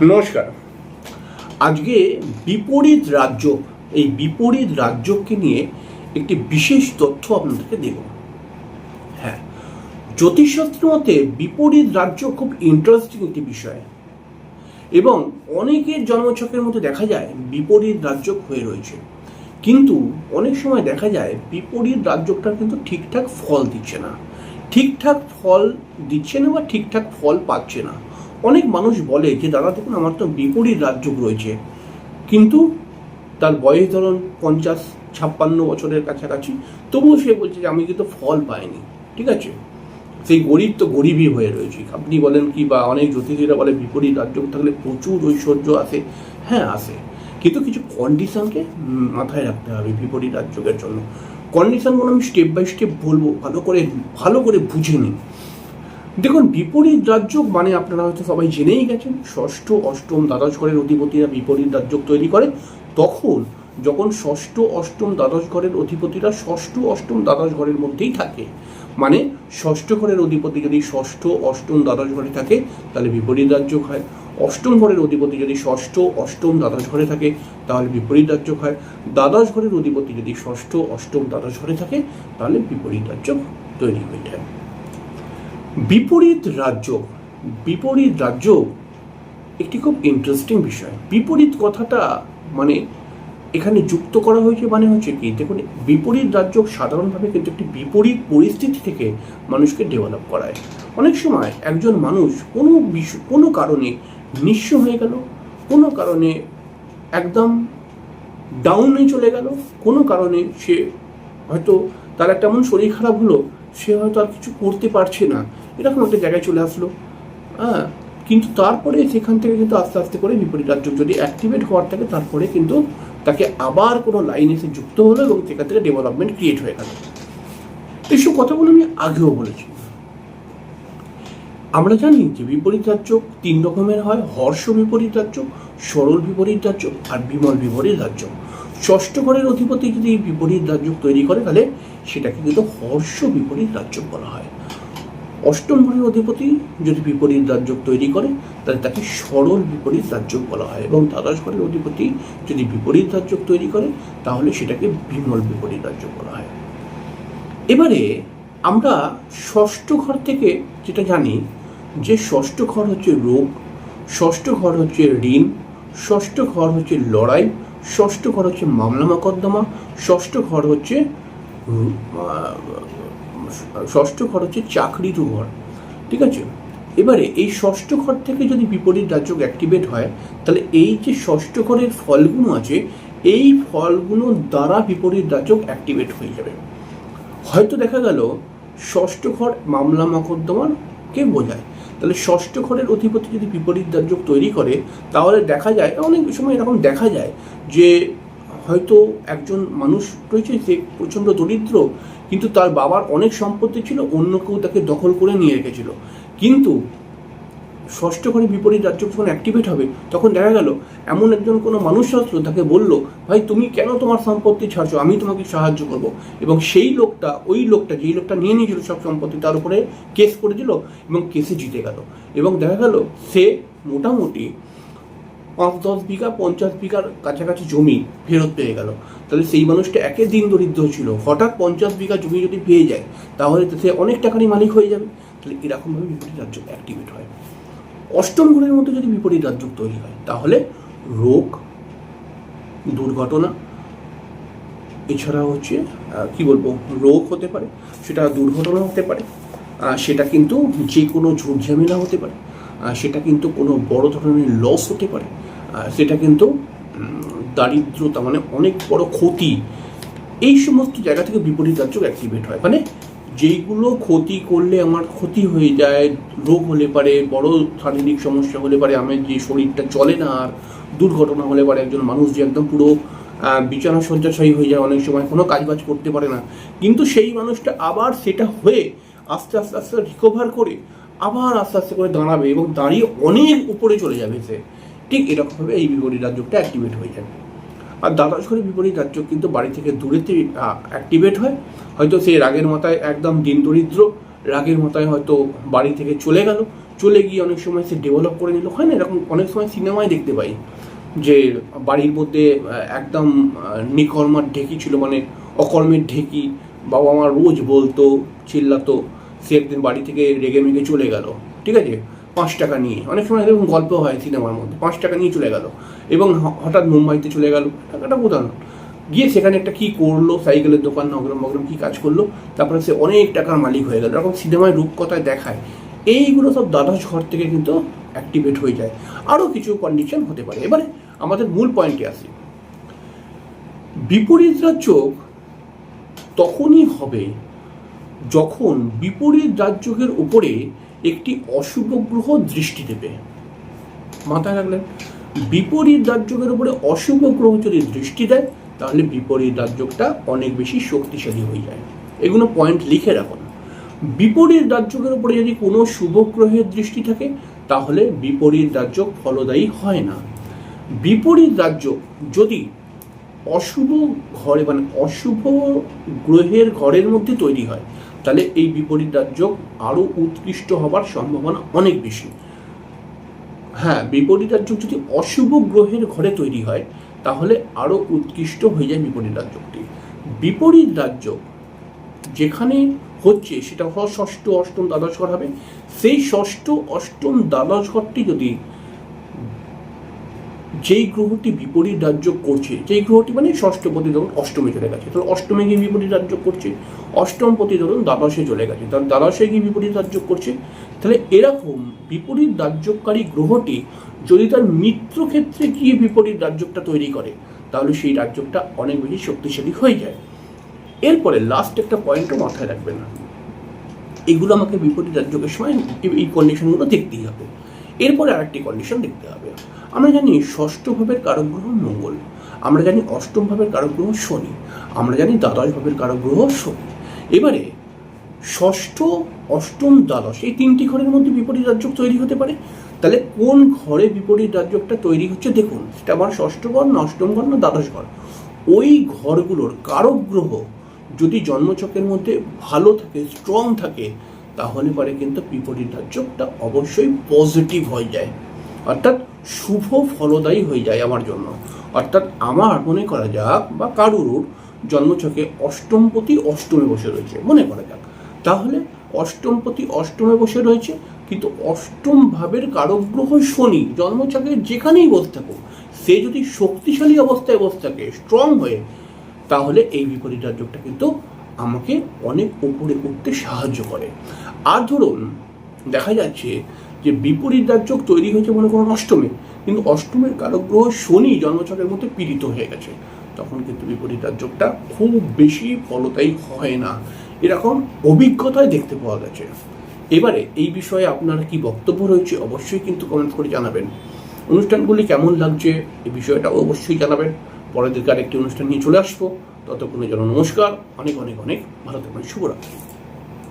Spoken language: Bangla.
নমস্কার। আজকে বিপরীত রাজ্য, এই বিপরীত রাজ্যকে নিয়ে একটি বিশেষ তথ্য আপনাদেরকে দেব। হ্যাঁ, জ্যোতিষশাস্ত্র মতে বিপরীত রাজ্য খুব ইন্টারেস্টিং একটি বিষয় এবং অনেকের জন্মছকের মধ্যে দেখা যায় বিপরীত রাজ্য হয়ে রয়েছে, কিন্তু অনেক সময় দেখা যায় বিপরীত রাজ্যটা কিন্তু ঠিকঠাক ফল দিচ্ছে না, বা ঠিকঠাক ফল পাচ্ছে না। অনেক মানুষ বলে যে দাদা দেখুন আমার তো বিপরীত রাজ্য রয়েছে, কিন্তু তার বয়স ধরুন 50-56 বছরের কাছাকাছি, তবুও সে বলছে যে আমি কিন্তু ফল পাইনি। ঠিক আছে, সেই গরিব তো গরিবই হয়ে রয়েছে। আপনি বলেন কি, বা অনেক জ্যোতিষীরা বলে বিপরীত রাজ্য থাকলে প্রচুর ঐশ্বর্য আসে। হ্যাঁ আসে, কিন্তু কিছু কন্ডিশনকে মাথায় রাখতে হবে বিপরীত রাজ্যের জন্য। কন্ডিশনগুলো আমি স্টেপ বাই স্টেপ বলবো, ভালো করে বুঝে নিন। দেখুন, বিপরীত রাজ্য মানে আপনারা হয়তো সবাই জেনেই গেছেন, ষষ্ঠ অষ্টম দ্বাদশ ঘরের অধিপতিরা বিপরীত রাজ্য তৈরি করে। তখন যখন ষষ্ঠ অষ্টম দ্বাদশ ঘরের অধিপতিরা ষষ্ঠ অষ্টম দ্বাদশ ঘরের মধ্যেই থাকে, মানে ষষ্ঠ ঘরের অধিপতি যদি ষষ্ঠ অষ্টম দ্বাদশ ঘরে থাকে তাহলে বিপরীত রাজ্য হয়। অষ্টম ঘরের অধিপতি যদি ষষ্ঠ অষ্টম দ্বাদশ ঘরে থাকে তাহলে বিপরীত রাজ্য হয়। দ্বাদশ ঘরের অধিপতি যদি ষষ্ঠ অষ্টম দ্বাদশ ঘরে থাকে তাহলে বিপরীত রাজ্য তৈরি হয়ে যায়। বিপরীত রাজ্য একটি খুব ইন্টারেস্টিং বিষয়। বিপরীত কথাটা মানে এখানে যুক্ত করা হয়েছে, মানে হচ্ছে কি, দেখুন বিপরীত রাজ্য সাধারণভাবে কিন্তু একটি বিপরীত পরিস্থিতি থেকে মানুষকে ডেভেলপ করায়। অনেক সময় একজন মানুষ কোনো কারণে নিঃস্ব হয়ে গেল, কোনো কারণে একদম ডাউনে চলে গেল, কোনো কারণে সে হয়তো তার একটা এমন শরীর খারাপ হলো, সে হয়তো আর কিছু করতে পারছে না, এরকম একটা জায়গায় চলে আসলো। হ্যাঁ, কিন্তু তারপরে সেখান থেকে কিন্তু আস্তে আস্তে করে বিপরীত রাজ্য যদি অ্যাক্টিভেট হওয়ার থাকে, তারপরে কিন্তু তাকে আবার কোনো লাইন এসে যুক্ত হলো এবং সেখান থেকে ডেভেলপমেন্ট ক্রিয়েট হয়ে গেল। এইসব কথাগুলো আমি আগেও বলেছি। আমরা জানি যে বিপরীত রাজ্য 3 রকমের হয়: হর্ষ বিপরীত রাজ্য, সরল বিপরীত রাজ্য আর বিমল বিপরীত রাজ্য। ষষ্ঠ ঘরের অধিপতি যদি বিপরীত রাজ্য তৈরি করে তাহলে সেটাকে কিন্তু হর্ষ বিপরীত রাজ্য বলা হয়। অষ্টম ঘরের অধিপতি যদি বিপরীত রাজ্য তৈরি করে তাহলে তাকে সরল বিপরীত রাজ্য বলা হয়, এবং দ্বাদশ ঘরের অধিপতি যদি বিপরীত রাজ্য তৈরি করে তাহলে সেটাকে বিমল বিপরীত রাজ্য বলা হয়। এবারে আমরা ষষ্ঠ ঘর থেকে যেটা জানি যে ষষ্ঠ ঘর হচ্ছে রোগ, ষষ্ঠ ঘর হচ্ছে ঋণ, ষষ্ঠ ঘর হচ্ছে লড়াই, ষষ্ঠ ঘর হচ্ছে মামলা মোকদ্দমা, ষষ্ঠ ঘর হচ্ছে চাকরির ঘর। ঠিক আছে, এবারে এই ষষ্ঠ ঘর থেকে যদি বিপরীত রাজ্য অ্যাক্টিভেট হয় তাহলে এই যে ষষ্ঠ ঘরের ফলগুলো আছে, এই ফলগুলো দ্বারা বিপরীত রাজ্য অ্যাক্টিভেট হয়ে যাবে। হয়তো দেখা গেল ষষ্ঠ ঘর মামলা মোকদ্দমাকে বোঝায়, তাহলে ষষ্ঠ ঘরের অধিপতি যদি বিপরীত রাজ্য তৈরি করে তাহলে দেখা যায়, অনেক সময় এরকম দেখা যায় যে হয়তো একজন মানুষ রয়েছে, সে প্রচণ্ড দরিদ্র, কিন্তু তার বাবার অনেক সম্পত্তি ছিল, অন্য কেউ তাকে দখল করে নিয়ে রেখেছিল। কিন্তু ষষ্ঠ ঘরে বিপরীত রাজ্য যখন অ্যাক্টিভেট হবে তখন দেখা গেল এমন একজন কোনো মানুষ আসলো, তাকে বলল, ভাই তুমি কেন তোমার সম্পত্তি ছাড়ছো, আমি তোমাকে সাহায্য করব। এবং সেই লোকটা, যেই লোকটা নিয়ে নিয়েছিল সব সম্পত্তি, তার উপরে কেস করে দিল এবং কেসে জিতে গেল। এবং দেখা গেল সে মোটামুটি 5-10 বিঘা 50 বিঘার কাছাকাছি জমি ফেরত পেয়ে গেল। তাহলে সেই মানুষটা একে দিন দরিদ্র ছিল, হঠাৎ 50 বিঘা জমি যদি পেয়ে যায় তাহলে সে অনেক টাকারই মালিক হয়ে যাবে। তাহলে এরকমভাবে বিপরীত রাজ্য অ্যাক্টিভেট হয়। অষ্টম ঘরের মধ্যে যদি বিপরীত রাজ্য তৈরি হয় তাহলে রোগ, দুর্ঘটনা, এছাড়া হচ্ছে রোগ হতে পারে, সেটা দুর্ঘটনা হতে পারে, সেটা কিন্তু যে কোনো ঝুট ঝামেলা হতে পারে, সেটা কিন্তু কোনো বড় ধরনের লস হতে পারে, সেটা কিন্তু দারিদ্রতা মানে অনেক বড় ক্ষতি। এই সমস্ত জায়গা থেকে বিপরীত রাজ্য অ্যাক্টিভেট হয়, মানে যেইগুলো ক্ষতি করলে আমার ক্ষতি হয়ে যায়, রোগ হলে পারে, বড় শারীরিক সমস্যা হলে পারে, আমার যে শরীরটা চলে না, আর দুর্ঘটনা হলে পারে একজন মানুষ যে একদম পুরো বিছানা শয্যাশায়ী হয়ে যায়, অনেক সময় কোনো কাজবাজ করতে পারে না, কিন্তু সেই মানুষটা আবার সেটা হয়ে আস্তে আস্তে আস্তে রিকভার করে আবার আস্তে আস্তে করে দাঁড়াবে এবং দাঁড়িয়ে অনেক উপরে চলে যাবে সে। ঠিক এরকমভাবে এই বিপরীত রাজ্যটা অ্যাক্টিভেট হয়ে যাবে। আর দ্বাদশ ঘরে বিপরীত রাজ্য কিন্তু বাড়ি থেকে দূরেতে অ্যাক্টিভেট হয়। হয়তো সে রাগের মাথায় একদম দিন দরিদ্র, রাগের মাথায় হয়তো বাড়ি থেকে চলে গেল, চলে গিয়ে অনেক সময় সে ডেভেলপ করে নিল, হয় না এরকম অনেক সময় সিনেমায় দেখতে পাই যে বাড়ির মধ্যে একদম নিকর্মার ঢেকি ছিল, মানে অকর্মের ঢেকি, বাবা মা রোজ বলতো, চিল্লাতো, সে একদিন বাড়ি থেকে রেগে মেগে চলে গেল, ঠিক আছে, 5 টাকা নিয়ে। অনেক সময় এরকম গল্প হয় সিনেমার মধ্যে, 5 টাকা নিয়ে চলে গেল এবং হঠাৎ মুম্বাইতে চলে গেল, একটা উদাহরণ। গিয়ে সেখানে একটা কী করলো, সাইকেলের দোকান অগ্রম অগ্রম কী কাজ করলো, তারপরে সে অনেক টাকার মালিক হয়ে গেল, এরকম সিনেমায় রূপকথায় দেখায়। এইগুলো সব দ্বাদশ ঘর থেকে কিন্তু অ্যাক্টিভেট হয়ে যায়। আরও কিছু কন্ডিশন হতে পারে। এবারে আমাদের মূল পয়েন্টে আসি। বিপরীত রাজযোগ তখনই হবে যখন বিপরীত রাজযোগের উপরে একটি অশুভ গ্রহ দৃষ্টি দেবে। মাথায় রাখলেন, বিপরীত রাজযোগের উপরে অশুভ গ্রহ যদি দৃষ্টি দেয় তাহলে বিপরীত রাজযোগটা অনেক বেশি শক্তিশালী হয়ে যায়। এগুলো পয়েন্ট লিখে রাখুন। বিপরীত রাজযোগের উপরে যদি কোনো শুভ গ্রহের দৃষ্টি থাকে তাহলে বিপরীত রাজযোগ ফলদায়ী হয় না। বিপরীত রাজযোগ যদি অশুভ ঘরে, মানে অশুভ গ্রহের ঘরের মধ্যে তৈরি হয় তাহলে এই বিপরীত রাজযোগ আরও উৎকৃষ্ট হবার সম্ভাবনা অনেক বেশি। হ্যাঁ, বিপরীত রাজযোগ যদি অশুভ গ্রহের ঘরে তৈরি হয় তাহলে আরও উৎকৃষ্ট হয়ে যায় বিপরীত রাজযোগটি। বিপরীত রাজযোগ যেখানে হচ্ছে সেটা হলো ষষ্ঠ, অষ্টম, দ্বাদশ ঘর হবে। সেই ষষ্ঠ, অষ্টম, দ্বাদশ ঘরটি যদি যেই গ্রহটি বিপরীত রাজযোগ করছে, যেই গ্রহটি মানে ষষ্ঠপতি ধরুন অষ্টমে চলে গেছে, তাহলে অষ্টমে গিয়ে বিপরীত রাজযোগ করছে, অষ্টমপতি ধরুন দ্বাদশে চলে গেছে, তাহলে দ্বাদশে গিয়ে বিপরীত রাজযোগ করছে। তাহলে এরকম বিপরীত রাজযোগকারী গ্রহটি যদি তার মিত্র ক্ষেত্রে গিয়ে বিপরীত রাজযোগটা তৈরি করে তাহলে সেই রাজযোগটা অনেক বেশি শক্তিশালী হয়ে যায়। এরপরে লাস্ট একটা পয়েন্টও মাথায় রাখবেন, এগুলো আমাকে বিপরীত রাজযোগের সময় এই কন্ডিশনগুলো দেখতেই হবে। এরপরে আরেকটি কন্ডিশন দেখতে হবে। আমরা জানি ষষ্ঠ ভাবের কারক গ্রহ মঙ্গল, আমরা জানি অষ্টম ভাবের কারক গ্রহ শনি, আমরা জানি দ্বাদশ ভাবের কারক গ্রহ শনি। এবারে ষষ্ঠ, অষ্টম, দ্বাদশ এই তিনটি ঘরের মধ্যে বিপরীত রাজযোগ তৈরি হতে পারে। তাহলে কোন ঘরে বিপরীত রাজযোগটা তৈরি হচ্ছে দেখুন, সেটা আমার ষষ্ঠ ঘর না অষ্টম ঘর না দ্বাদশ ঘর। ওই ঘরগুলোর কারক গ্রহ যদি জন্মচক্রের মধ্যে ভালো থাকে, স্ট্রং থাকে, তাহলে পরে কিন্তু বিপরীত রাজযোগটা অবশ্যই পজিটিভ হয়ে যায়, অর্থাৎ শুভ ফলদায়ী হয়ে যায় আমার জন্য। অর্থাৎ আমার মনে করা যাক বা কারুর জন্মছকে অষ্টমপতি অষ্টমে বসে রয়েছে, মনে করা যাক, তাহলে অষ্টমপতি অষ্টমে বসে রয়েছে কিন্তু অষ্টম ভাবের কারক গ্রহ শনি জন্মছকে যেখানেই বসে থাকুক, সে যদি শক্তিশালী অবস্থায় বসে থাকে, স্ট্রং হয়ে, তাহলে এই বিপরীত রাজযোগটা কিন্তু আমাকে অনেক উপরে উঠতে সাহায্য করে। আর ধরুন দেখা যাচ্ছে যে বিপরীত রাজযোগ তৈরি হয়েছে মনে করুন অষ্টমে, কিন্তু অষ্টমের কারক গ্রহ শনি জন্মছকের মধ্যে পীড়িত হয়ে গেছে, তখন কিন্তু বিপরীত রাজযোগটা খুব বেশি ফলদায়ী হয় না, এরকম অভিজ্ঞতায় দেখতে পাওয়া গেছে। এবারে এই বিষয়ে আপনার কি বক্তব্য রয়েছে অবশ্যই কিন্তু কমেন্ট করে জানাবেন। অনুষ্ঠানগুলি কেমন লাগছে এই বিষয়টাও অবশ্যই জানাবেন। পরের দিকে আরেকটি অনুষ্ঠান নিয়ে চলে আসবো, ততক্ষণের জন্য নমস্কার, অনেক অনেক অনেক ভালো থাকবেন, শুভরাত্রি।